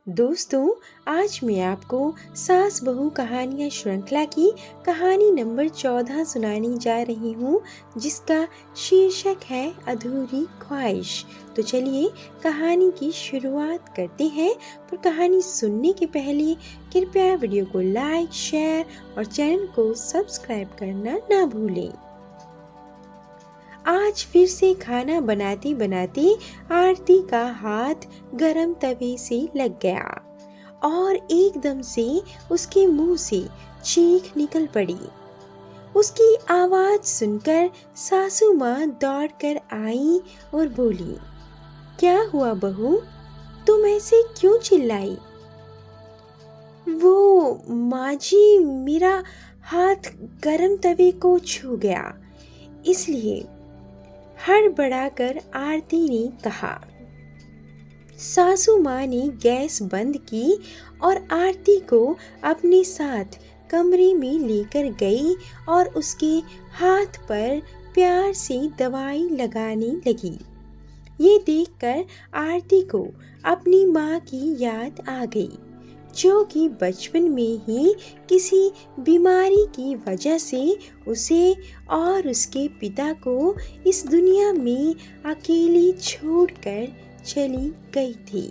दोस्तों, आज मैं आपको सास बहू कहानियाँ श्रृंखला की कहानी नंबर 14 सुनाने जा रही हूँ, जिसका शीर्षक है अधूरी ख्वाहिश। तो चलिए कहानी की शुरुआत करते हैं। पर कहानी सुनने के पहले कृपया वीडियो को लाइक, शेयर और चैनल को सब्सक्राइब करना ना भूलें। आज फिर से खाना बनाते बनाते आरती का हाथ गरम तवे से लग गया और एकदम से उसके मुंह से चीख निकल पड़ी। उसकी आवाज सुनकर सासू माँ दौड़कर आई और बोली, क्या हुआ बहू, तुम ऐसे क्यों चिल्लाई? वो माँ जी, मेरा हाथ गरम तवे को छू गया, इसलिए, हड़बड़ाकर आरती ने कहा। सासू माँ ने गैस बंद की और आरती को अपने साथ कमरे में लेकर गई और उसके हाथ पर प्यार से दवाई लगाने लगी। ये देखकर आरती को अपनी माँ की याद आ गई, जो कि बचपन में ही किसी बीमारी की वजह से उसे और उसके पिता को इस दुनिया में अकेली छोड़कर चली गई थी।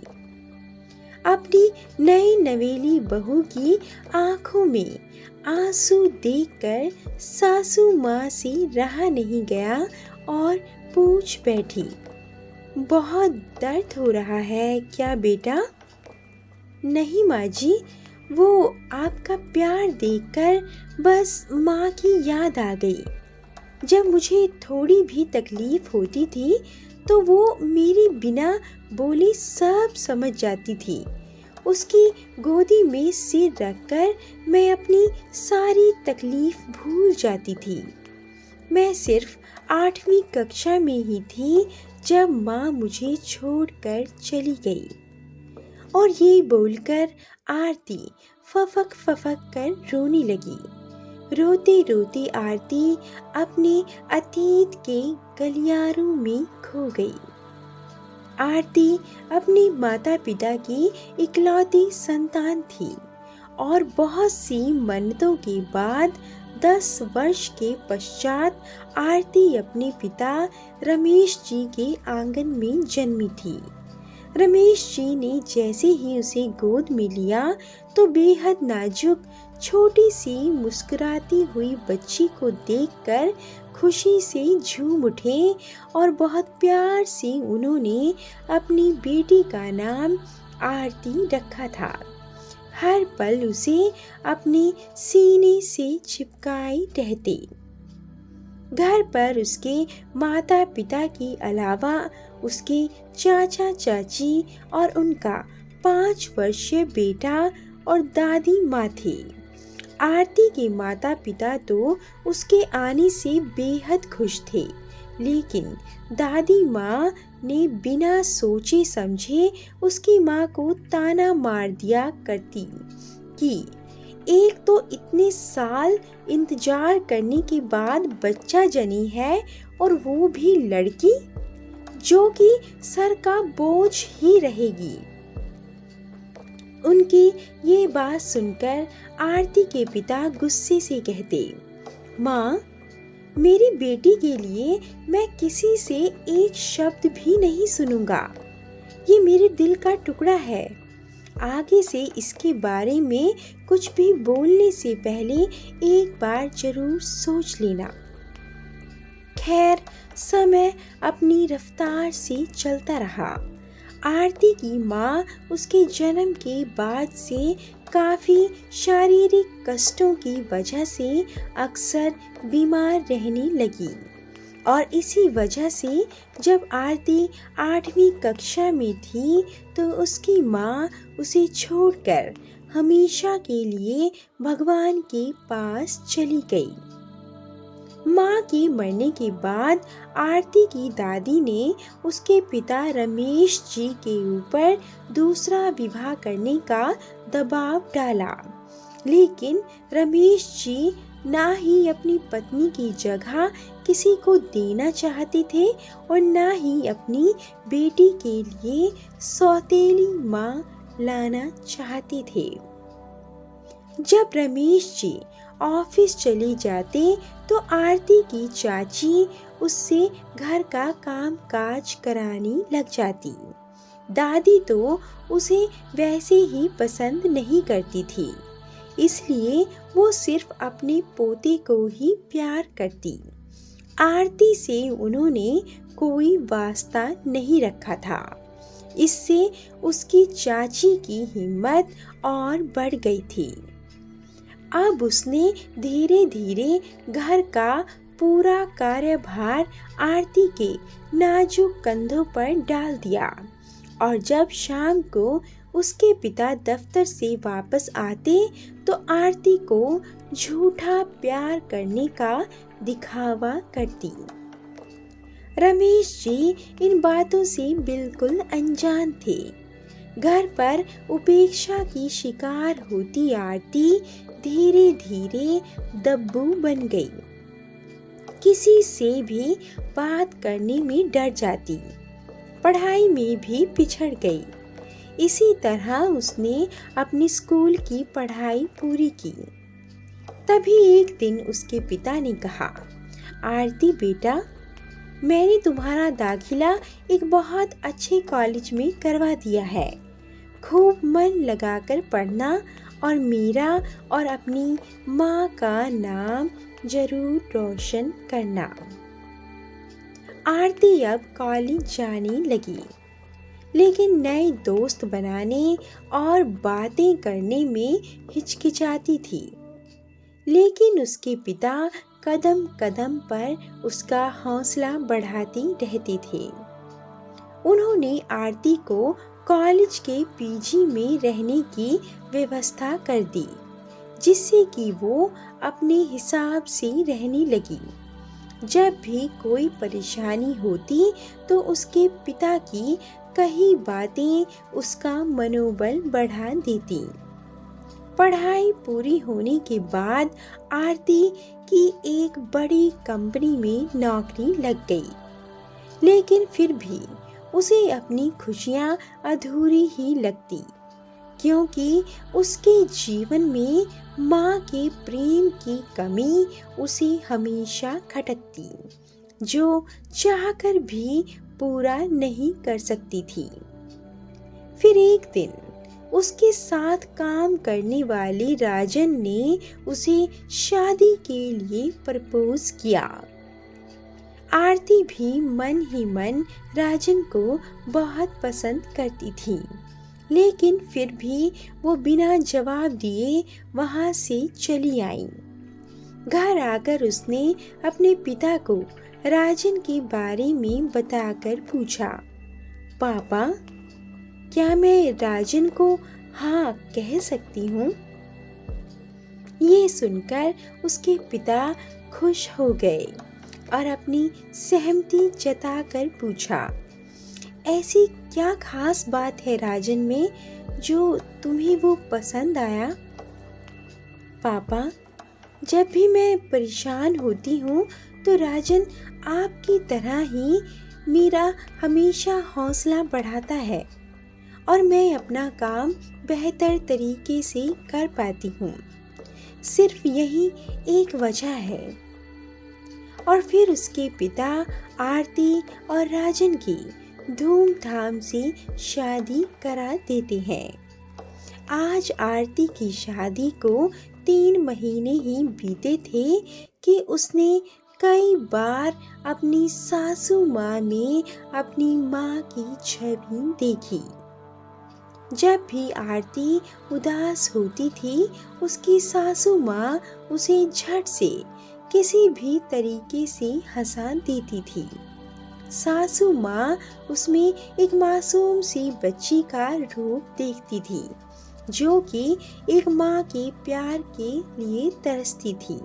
अपनी नई नवेली बहू की आंखों में आंसू देखकर सासू माँ से रहा नहीं गया और पूछ बैठी, बहुत दर्द हो रहा है क्या बेटा? नहीं माँ जी, वो आपका प्यार देखकर बस माँ की याद आ गई। जब मुझे थोड़ी भी तकलीफ होती थी तो वो मेरे बिना बोले सब समझ जाती थी। उसकी गोदी में सिर रखकर मैं अपनी सारी तकलीफ भूल जाती थी। मैं सिर्फ 8वीं कक्षा में ही थी जब माँ मुझे छोड़कर चली गई। और ये बोलकर आरती फफक कर रोने लगी। रोते रोते आरती अपने अतीत के गलियारों में खो गई। आरती अपने माता पिता की इकलौती संतान थी और बहुत सी मन्नतों के बाद 10 वर्ष के पश्चात आरती अपने पिता रमेश जी के आंगन में जन्मी थी। रमेश जी ने जैसे ही उसे गोद में लिया तो बेहद नाजुक छोटी सी मुस्कुराती हुई बच्ची को देखकर खुशी से झूम उठे और बहुत प्यार से उन्होंने अपनी बेटी का नाम आरती रखा था। हर पल उसे अपने सीने से चिपकाए रहते। घर पर उसके माता पिता के अलावा उसके चाचा चाची और उनका 5 वर्षीय बेटा और दादी माँ थे। आरती के माता पिता तो उसके आने से बेहद खुश थे, लेकिन दादी माँ ने बिना सोचे समझे उसकी माँ को ताना मार दिया करती कि एक तो इतने साल इंतजार करने के बाद बच्चा जनी है और वो भी लड़की, जो कि सर का बोझ ही रहेगी। उनकी ये बात सुनकर आरती के पिता गुस्से से कहते, माँ, मेरी बेटी के लिए मैं किसी से एक शब्द भी नहीं सुनूंगा। ये मेरे दिल का टुकड़ा है। आगे से इसके बारे में कुछ भी बोलने से पहले एक बार जरूर सोच लेना। खैर, समय अपनी रफ्तार से चलता रहा। आरती की माँ उसके जन्म के बाद से काफ़ी शारीरिक कष्टों की वजह से अक्सर बीमार रहने लगी और इसी वजह से जब आरती 8वीं कक्षा में थी तो उसकी माँ उसे छोड़कर हमेशा के लिए भगवान के पास चली गई। माँ के मरने के बाद आरती की दादी ने उसके पिता रमेश जी के ऊपर दूसरा विवाह करने का दबाव डाला, लेकिन रमेश जी ना ही अपनी पत्नी की जगह किसी को देना चाहते थे और ना ही अपनी बेटी के लिए सौतेली माँ लाना चाहते थे। जब रमेश जी ऑफिस चले जाते तो आरती की चाची उससे घर का काम काज कराने लग जाती। दादी तो उसे वैसे ही पसंद नहीं करती थी, इसलिए वो सिर्फ अपने पोते को ही प्यार करती। आरती से उन्होंने कोई वास्ता नहीं रखा था। इससे उसकी चाची की हिम्मत और बढ़ गई थी। अब उसने धीरे धीरे घर का पूरा कार्यभार आरती के नाजुक कंधों पर डाल दिया और जब शाम को उसके पिता दफ्तर से वापस आते तो आरती को झूठा प्यार करने का दिखावा करती। रमेश जी इन बातों से बिल्कुल अनजान थे। घर पर उपेक्षा की शिकार होती आरती धीरे धीरे दब्बू बन गई। किसी से भी बात करने में डर जाती, पढ़ाई में भी पिछड़ गई। इसी तरह उसने अपनी स्कूल की पढ़ाई पूरी की। तभी एक दिन उसके पिता ने कहा, आरती बेटा, मैंने तुम्हारा दाखिला एक बहुत अच्छे कॉलेज में करवा दिया है। खूब मन लगाकर पढ़ना और मेरा और अपनी माँ का नाम जरूर रोशन करना। आरती अब कॉलेज जाने लगी, लेकिन नए दोस्त बनाने और बातें करने में हिचकिचाती थी। लेकिन उसके पिता कदम कदम पर उसका हौसला बढ़ाते रहते थे। उन्होंने आरती को कॉलेज के पीजी में रहने की व्यवस्था कर दी, जिससे कि वो अपने हिसाब से रहने लगी। जब भी कोई परेशानी होती तो उसके पिता की कई बातें उसका मनोबल बढ़ा देती। पढ़ाई पूरी होने के बाद आरती की एक बड़ी कंपनी में नौकरी लग गई, लेकिन फिर भी उसे अपनी खुशियां अधूरी ही लगती, क्योंकि उसके जीवन में माँ के प्रेम की कमी उसे हमेशा खटकती, जो चाहकर भी पूरा नहीं कर सकती थी। फिर एक दिन उसके साथ काम करने वाले राजन ने उसे शादी के लिए प्रपोज किया। आरती भी मन ही मन राजन को बहुत पसंद करती थी, लेकिन फिर भी वो बिना जवाब दिए वहां से चली आई। घर आकर उसने अपने पिता को राजन के बारे में बताकर पूछा, पापा, क्या मैं राजन को हाँ कह सकती हूँ? ये सुनकर उसके पिता खुश हो गए और अपनी सहमति जताकर पूछा, ऐसी क्या खास बात है राजन में जो तुम्हें वो पसंद आया? पापा, जब भी मैं परेशान होती हूँ तो राजन आपकी तरह ही मेरा हमेशा हौसला बढ़ाता है और मैं अपना काम बेहतर तरीके से कर पाती हूँ। सिर्फ यही एक वजह है। और फिर उसके पिता आरती और राजन की धूमधाम से शादी करा देते हैं। आज आरती की शादी को 3 महीने ही बीते थे कि उसने कई बार अपनी सासू माँ में अपनी माँ की छवि देखी। जब भी आरती उदास होती थी, उसकी सासू माँ उसे झट से किसी भी तरीके से हंसा देती थी। सासू माँ उसमें एक मासूम सी बच्ची का रूप देखती थी, जो कि एक माँ के प्यार के लिए तरसती थी।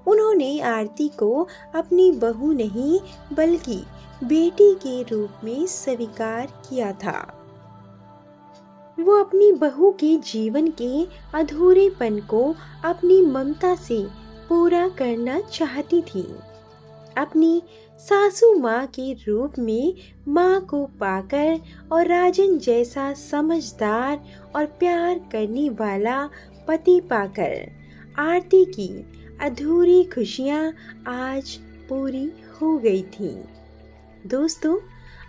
उन्होंने आरती को अपनी बहू नहीं बल्कि बेटी के रूप में स्वीकार किया था। वो अपनी बहू के जीवन के अधूरेपन को अपनी ममता से पूरा करना चाहती थी। अपनी सासू माँ के रूप में माँ को पाकर और राजन जैसा समझदार और प्यार करने वाला पति पाकर आरती की अधूरी खुशियाँ आज पूरी हो गई थीं। दोस्तों,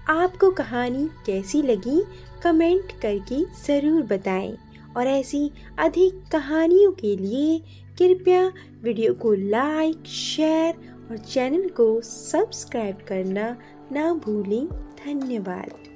आपको कहानी कैसी लगी कमेंट करके ज़रूर बताएं और ऐसी अधिक कहानियों के लिए कृपया वीडियो को लाइक, शेयर और चैनल को सब्सक्राइब करना ना भूलें। धन्यवाद।